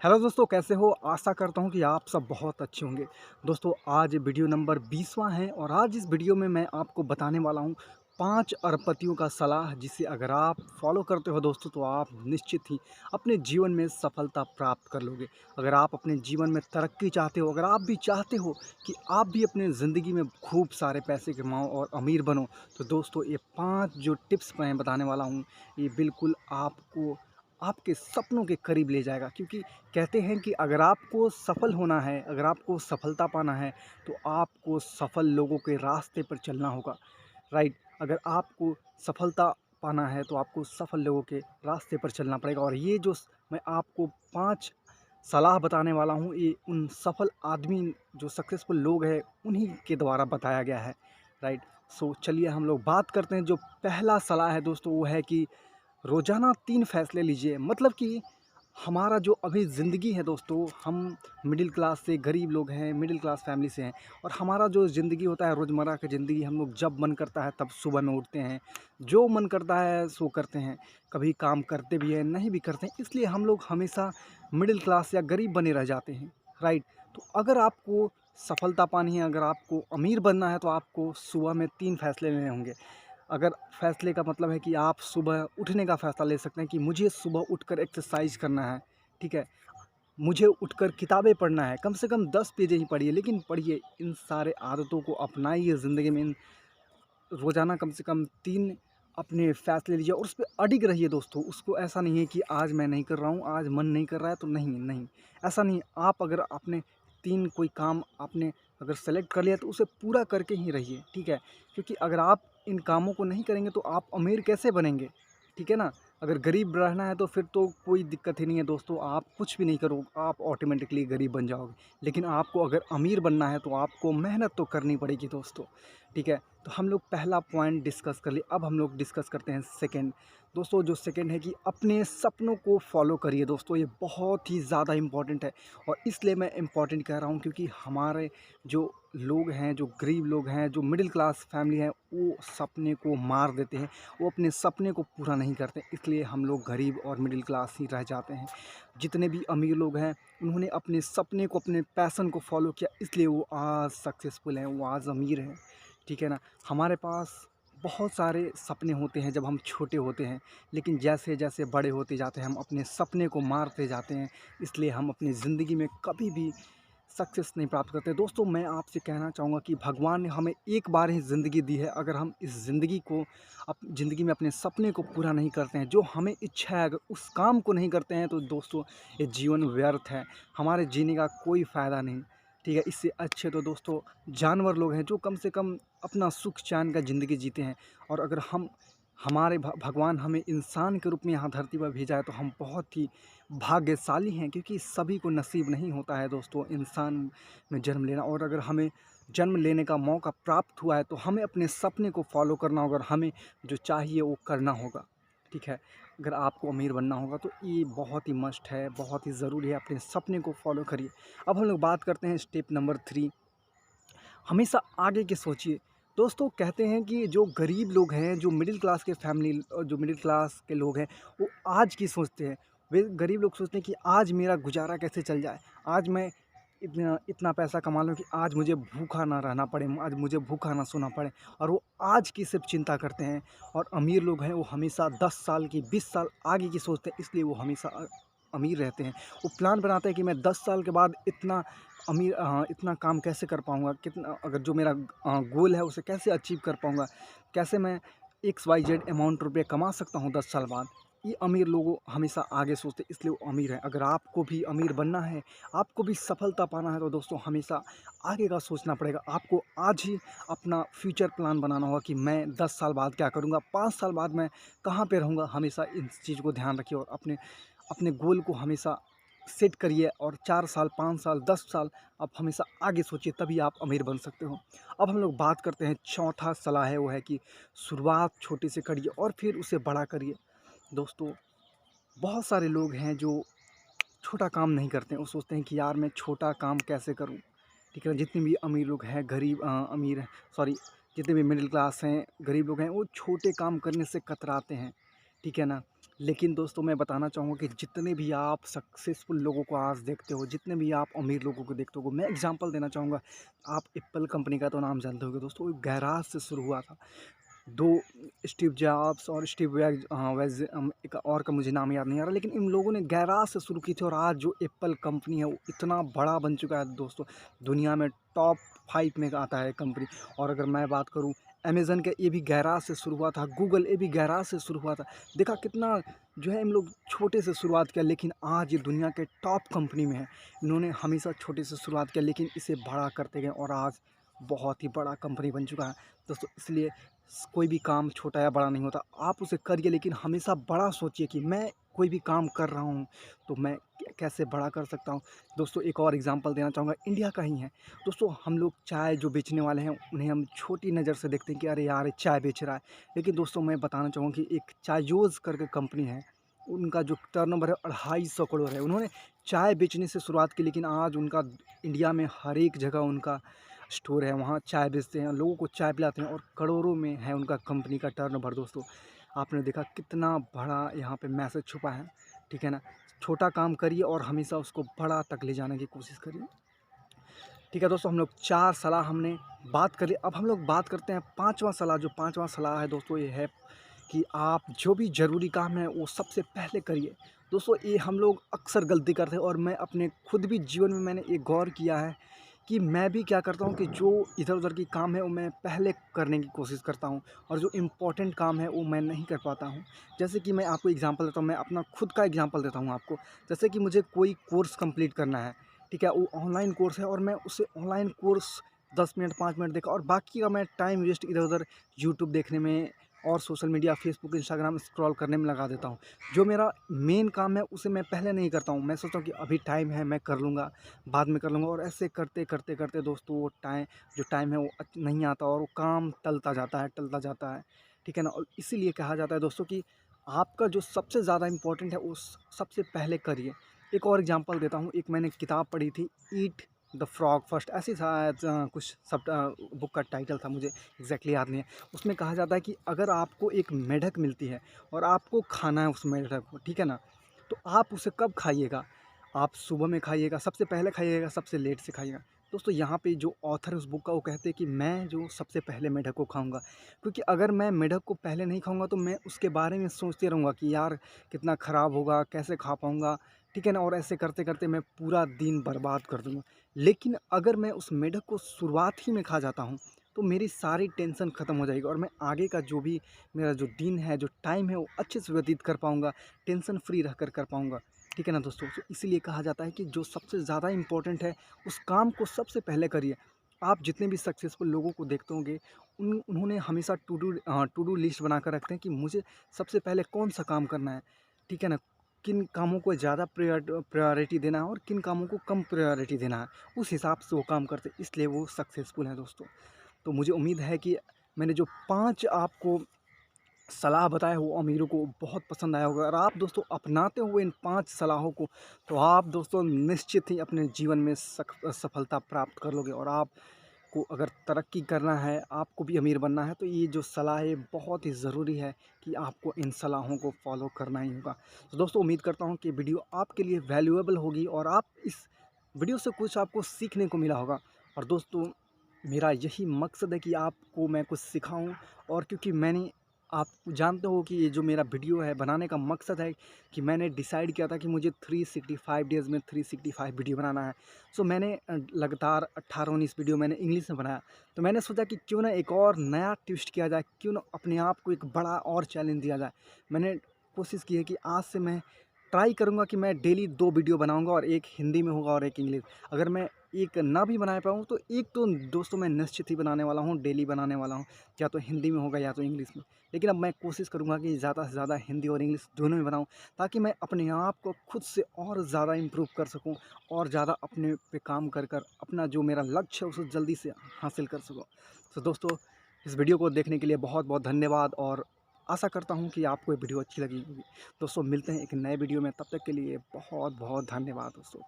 Hello दोस्तों, कैसे हो? आशा करता हूँ कि आप सब बहुत अच्छे होंगे। दोस्तों, आज वीडियो नंबर 20वां है और आज इस वीडियो में मैं आपको बताने वाला हूँ 5 अरबपतियों का सलाह, जिसे अगर आप फॉलो करते हो दोस्तों तो आप निश्चित ही अपने जीवन में सफलता प्राप्त कर लोगे। अगर आप अपने जीवन में तरक्की चाहते हो, अगर आप भी चाहते हो कि आप भी अपने ज़िंदगी में खूब सारे पैसे कमाओ और अमीर बनो, तो दोस्तों ये 5 जो टिप्स मैं बताने वाला हूँ, ये बिल्कुल आपको आपके सपनों के करीब ले जाएगा। क्योंकि कहते हैं कि अगर आपको सफल होना है, अगर आपको सफलता पाना है, तो आपको सफल लोगों के रास्ते पर चलना होगा, राइट? अगर आपको सफलता पाना है, तो आपको सफल लोगों के रास्ते पर चलना पड़ेगा। और ये जो मैं आपको 5 सलाह बताने वाला हूँ, ये उन सफल आदमी जो सक्सेसफुल लोग हैं, उन्हीं के द्वारा बताया गया है, राइट? सो चलिए हम लोग बात करते हैं। जो पहला सलाह है दोस्तों, वो है कि रोज़ाना 3 फ़ैसले लीजिए। मतलब कि हमारा जो अभी ज़िंदगी है दोस्तों, हम मिडिल क्लास से गरीब लोग हैं, मिडिल क्लास फैमिली से हैं। और हमारा जो ज़िंदगी होता है, रोज़मर्रा की ज़िंदगी, हम लोग जब मन करता है तब सुबह में उठते हैं, जो मन करता है सो करते हैं। कभी काम करते भी हैं, नहीं भी करते हैं, इसलिए हम लोग हमेशा मिडिल क्लास या गरीब बने रह जाते हैं, राइट? तो अगर आपको सफलता पानी है, अगर आपको अमीर बनना है, तो आपको सुबह में 3 फ़ैसले लेने होंगे। अगर फ़ैसले का मतलब है कि आप सुबह उठने का फ़ैसला ले सकते हैं कि मुझे सुबह उठकर एक्सरसाइज़ करना है, ठीक है? मुझे उठकर किताबें पढ़ना है, कम से कम 10 पेजें ही पढ़िए, लेकिन पढ़िए। इन सारे आदतों को अपनाइए ज़िंदगी में। इन रोज़ाना कम से कम 3 अपने फ़ैसले लीजिए और उस पे अडिग रहिए दोस्तों। उसको ऐसा नहीं है कि आज मैं नहीं कर रहा हूँ, आज मन नहीं कर रहा है तो नहीं, नहीं, ऐसा नहीं। आप अगर आपने 3 कोई काम आपने अगर सेलेक्ट कर लिया, तो उसे पूरा करके ही रहिए, ठीक है? क्योंकि अगर आप इन कामों को नहीं करेंगे तो आप अमीर कैसे बनेंगे, ठीक है ना? अगर गरीब रहना है तो फिर तो कोई दिक्कत ही नहीं है दोस्तों, आप कुछ भी नहीं करो, आप ऑटोमेटिकली गरीब बन जाओगे। लेकिन आपको अगर अमीर बनना है तो आपको मेहनत तो करनी पड़ेगी दोस्तों, ठीक है? तो हम लोग पहला पॉइंट डिस्कस कर लिए। अब हम लोग डिस्कस करते हैं सेकंड। दोस्तों, जो सेकंड है कि अपने सपनों को फॉलो करिए दोस्तों। ये बहुत ही ज़्यादा इम्पोर्टेंट है। और इसलिए मैं इम्पोर्टेंट कह रहा हूँ क्योंकि हमारे जो लोग हैं, जो गरीब लोग हैं, जो मिडिल क्लास फैमिली है, वो सपने को मार देते हैं, वो अपने सपने को पूरा नहीं करते, इसलिए हम लोग गरीब और मिडिल क्लास ही रह जाते हैं। जितने भी अमीर लोग हैं, उन्होंने अपने सपने को, अपने पैशन को फॉलो किया, इसलिए वो आज सक्सेसफुल हैं, वो आज अमीर हैं, ठीक है ना? हमारे पास बहुत सारे सपने होते हैं जब हम छोटे होते हैं, लेकिन जैसे जैसे बड़े होते जाते हैं, हम अपने सपने को मारते जाते हैं, इसलिए हम अपनी ज़िंदगी में कभी भी सक्सेस नहीं प्राप्त करते। दोस्तों, मैं आपसे कहना चाहूँगा कि भगवान ने हमें एक बार ही ज़िंदगी दी है। अगर हम इस ज़िंदगी को ज़िंदगी में अपने सपने को पूरा नहीं करते हैं, जो हमें इच्छा है, अगर उस काम को नहीं करते हैं, तो दोस्तों ये जीवन व्यर्थ है, हमारे जीने का कोई फ़ायदा नहीं, ठीक है? इससे अच्छे तो दोस्तों जानवर लोग हैं, जो कम से कम अपना सुख चैन का ज़िंदगी जीते हैं। और अगर हमारे भगवान हमें इंसान के रूप में यहाँ धरती पर भेजा है, तो हम बहुत ही भाग्यशाली हैं, क्योंकि सभी को नसीब नहीं होता है दोस्तों इंसान में जन्म लेना। और अगर हमें जन्म लेने का मौका प्राप्त हुआ है, तो हमें अपने सपने को फॉलो करना होगा और हमें जो चाहिए वो करना होगा, ठीक है? अगर आपको अमीर बनना होगा तो ये बहुत ही मस्ट है, बहुत ही ज़रूरी है, अपने सपने को फॉलो करिए। अब हम लोग बात करते हैं स्टेप नंबर 3। हमेशा आगे की सोचिए। दोस्तों, कहते हैं कि जो गरीब लोग हैं, जो मिडिल क्लास के फैमिली जो मिडिल क्लास के लोग हैं, वो आज की सोचते हैं। वे गरीब लोग सोचते हैं कि आज मेरा गुज़ारा कैसे चल जाए, आज मैं इतना इतना पैसा कमा लूँ कि आज मुझे भूखा ना रहना पड़े, आज मुझे भूखा ना सोना पड़े। और वो आज की सिर्फ़ चिंता करते हैं। और अमीर लोग हैं, वो हमेशा 10 साल की, 20 साल आगे की सोचते हैं, इसलिए वो हमेशा अमीर रहते हैं। वो प्लान बनाते हैं कि मैं 10 साल के बाद इतना काम कैसे कर पाऊँगा, कितना अगर जो मेरा गोल है उसे कैसे अचीव कर पाऊँगा, कैसे मैं एक्स वाई जेड अमाउंट रुपये कमा सकता हूँ 10 साल बाद। ये अमीर लोग हमेशा आगे सोचते हैं, इसलिए वो अमीर हैं। अगर आपको भी अमीर बनना है, आपको भी सफलता पाना है, तो दोस्तों हमेशा आगे का सोचना पड़ेगा। आपको आज ही अपना फ्यूचर प्लान बनाना होगा कि मैं 10 साल बाद क्या करूँगा, 5 साल बाद मैं कहाँ पे रहूँगा। हमेशा इस चीज़ को ध्यान रखिए और अपने अपने गोल को हमेशा सेट करिए। और 4 साल, 5 साल, 10 साल आप हमेशा आगे सोचिए, तभी आप अमीर बन सकते हो। अब हम लोग बात करते हैं, चौथा सलाह है वो है कि शुरुआत छोटे से करिए और फिर उसे बड़ा करिए। दोस्तों, बहुत सारे लोग हैं जो छोटा काम नहीं करते हैं, वो सोचते हैं कि यार मैं छोटा काम कैसे करूँ, ठीक है ना? जितने भी अमीर लोग हैं, अमीर हैं, सॉरी, जितने भी मिडिल क्लास हैं, गरीब लोग हैं, वो छोटे काम करने से कतराते हैं, ठीक है ना? लेकिन दोस्तों मैं बताना चाहूँगा कि जितने भी आप सक्सेसफुल लोगों को आज देखते हो, जितने भी आप अमीर लोगों को देखते हो, मैं एग्ज़ाम्पल देना चाहूँगा। आप एप्पल कंपनी का तो नाम जानते होंगे दोस्तों, एक गैराज से शुरू हुआ था। 2 स्टीव जॉब्स और स्टीव एक और का मुझे नाम याद नहीं आ रहा, लेकिन इन लोगों ने गैराज से शुरू की थी और आज जो एप्पल कंपनी है वो इतना बड़ा बन चुका है दोस्तों, दुनिया में टॉप 5 में आता है कंपनी। और अगर मैं बात करूँ अमेज़न का, ये भी गैराज से शुरू हुआ था, गूगल ये भी गैराज से शुरू हुआ था। देखा कितना जो है इन लोग छोटे से शुरुआत किया, लेकिन आज ये दुनिया के टॉप कंपनी में है। इन्होंने हमेशा छोटे से शुरुआत किया, लेकिन इसे बड़ा करते गए और आज बहुत ही बड़ा कंपनी बन चुका है दोस्तों। इसलिए कोई भी काम छोटा या बड़ा नहीं होता, आप उसे करिए, लेकिन हमेशा बड़ा सोचिए कि मैं कोई भी काम कर रहा हूँ तो मैं कैसे बड़ा कर सकता हूँ। दोस्तों एक और एग्जांपल देना चाहूँगा, इंडिया का ही है दोस्तों। हम लोग चाय जो बेचने वाले हैं उन्हें हम छोटी नज़र से देखते हैं कि अरे यार ये चाय बेच रहा है, लेकिन दोस्तों मैं बताना चाहूँगा कि एक चायोज़ करके कंपनी है, उनका जो टर्नओवर है 250 करोड़ है। उन्होंने चाय बेचने से शुरुआत की, लेकिन आज उनका इंडिया में हर एक जगह उनका स्टोर है, वहाँ चाय बेचते हैं, लोगों को चाय पिलाते हैं और करोड़ों में है उनका कंपनी का टर्नओवर दोस्तों। आपने देखा कितना बड़ा यहाँ पे मैसेज छुपा है, ठीक है ना? छोटा काम करिए और हमेशा उसको बड़ा तक ले जाने की कोशिश करिए। ठीक है दोस्तों, हम लोग 4 सलाह हमने बात कर ली। अब हम लोग बात करते हैं 5वां सलाह। जो 5वां सलाह है दोस्तों, ये है कि आप जो भी ज़रूरी काम है वो सबसे पहले करिए। दोस्तों ये हम लोग अक्सर गलती करते हैं और मैं अपने खुद भी जीवन में मैंने एक गौर किया है कि मैं भी क्या करता हूँ कि जो इधर-उधर की काम है वो मैं पहले करने की कोशिश करता हूँ और जो इम्पोर्टेंट काम है वो मैं नहीं कर पाता हूँ। जैसे कि मैं आपको एग्ज़ाम्पल देता हूँ, मैं अपना खुद का एग्ज़ाम्पल देता हूँ आपको। जैसे कि मुझे कोई कोर्स कंप्लीट करना है, ठीक है? वो ऑनलाइन कोर्स है और मैं उसे ऑनलाइन कोर्स 10 मिनट 5 मिनट देखा और बाकी का मैं टाइम वेस्ट इधर-उधर यूट्यूब देखने में और social media Facebook Instagram scroll करने में लगा देता हूँ। जो मेरा मेन काम है उसे मैं पहले नहीं करता हूँ। मैं सोचता हूँ कि अभी टाइम है, मैं कर लूँगा, बाद में कर लूँगा, और ऐसे करते दोस्तों वो टाइम है वो नहीं आता और वो काम टलता जाता है, ठीक है ना? और इसीलिए कहा जाता है दोस्तों कि आपका जो सबसे ज़्यादा इम्पोर्टेंट है उस सबसे पहले करिए। एक और एग्ज़ाम्पल देता हूँ, एक मैंने किताब पढ़ी थी, ईट द फ्रॉग फर्स्ट, ऐसी शायद कुछ सब बुक का टाइटल था, मुझे एग्जैक्टली याद नहीं है। उसमें कहा जाता है कि अगर आपको एक मेढक मिलती है और आपको खाना है उस मेढक को, ठीक है ना? तो आप उसे कब खाइएगा? आप सुबह में खाइएगा, सबसे पहले खाइएगा, सबसे लेट से खाइएगा। दोस्तों यहाँ पे जो ऑथर है उस बुक का, वो कहते हैं कि मैं जो सबसे पहले मेढक को खाऊँगा, क्योंकि अगर मैं मेढक को पहले नहीं खाऊँगा तो मैं उसके बारे में सोचते रहूँगा कि यार कितना ख़राब होगा, कैसे खा पाऊँगा, ठीक है ना? और ऐसे करते-करते मैं पूरा दिन बर्बाद कर दूँगा। लेकिन अगर मैं उस मेढक को शुरुआत ही में खा जाता हूँ, तो मेरी सारी टेंशन ख़त्म हो जाएगी और मैं आगे का जो भी मेरा जो दिन है, जो टाइम है, वो अच्छे से व्यतीत कर पाऊँगा, टेंशन फ्री रहकर कर पाऊँगा। ठीक है ना दोस्तों? तो इसीलिए कहा जाता है कि जो सबसे ज़्यादा इम्पोर्टेंट है, उस काम को सबसे पहले करिए। आप जितने भी सक्सेसफुल लोगों को देखते होंगे, उन्होंने हमेशा टू डू लिस्ट बनाकर रखते हैं कि मुझे सबसे पहले कौन-सा काम करना है, ठीक है ना? किन कामों को ज़्यादा प्रायोरिटी देना है और किन कामों को कम प्रायोरिटी देना है, उस हिसाब से वो काम करते हैं, इसलिए वो सक्सेसफुल हैं दोस्तों। तो मुझे उम्मीद है कि मैंने जो 5 आपको सलाह बताए वो अमीरों को बहुत पसंद आया होगा। और आप दोस्तों अपनाते हुए इन 5 सलाहों को, तो आप दोस्तों निश्चित ही अपने जीवन में सफलता प्राप्त कर लोगे। और आपको अगर तरक्की करना है, आपको भी अमीर बनना है, तो ये जो सलाह है बहुत ही ज़रूरी है कि आपको इन सलाहों को फॉलो करना ही होगा। तो दोस्तों उम्मीद करता हूँ कि वीडियो आपके लिए वैल्यूएबल होगी और आप इस वीडियो से कुछ आपको सीखने को मिला होगा। और दोस्तों मेरा यही मकसद है कि आपको मैं कुछ सिखाऊं, और क्योंकि मैंने, आप जानते हो कि ये जो मेरा वीडियो है बनाने का मकसद है कि मैंने डिसाइड किया था कि मुझे 365 डेज़ में 365 वीडियो बनाना है। सो मैंने लगातार 18-19 वीडियो मैंने इंग्लिश में बनाया। तो मैंने सोचा कि क्यों ना एक और नया ट्विस्ट किया जाए, क्यों ना अपने आप को एक बड़ा और चैलेंज दिया जाए। मैंने कोशिश की है कि आज से मैं ट्राई करूँगा कि मैं डेली 2 वीडियो बनाऊँगा, और एक हिंदी में होगा और एक इंग्लिश। अगर मैं एक ना भी बना पाऊँ तो एक तो दोस्तों मैं निश्चित ही बनाने वाला हूँ, डेली बनाने वाला हूँ, या तो हिंदी में होगा या तो इंग्लिश में। लेकिन अब मैं कोशिश करूँगा कि ज़्यादा से ज़्यादा हिंदी और इंग्लिश दोनों में बनाऊँ, ताकि मैं अपने आप को खुद से और ज़्यादा इम्प्रूव कर सकूँ और ज़्यादा अपने पे काम कर अपना जो मेरा लक्ष्य है उसे जल्दी से हासिल कर सकूँ। तो दोस्तों इस वीडियो को देखने के लिए बहुत बहुत धन्यवाद, और आशा करता हूँ कि आपको ये वीडियो अच्छी लगी होगी। दोस्तों मिलते हैं एक नए वीडियो में, तब तक के लिए बहुत बहुत धन्यवाद दोस्तों।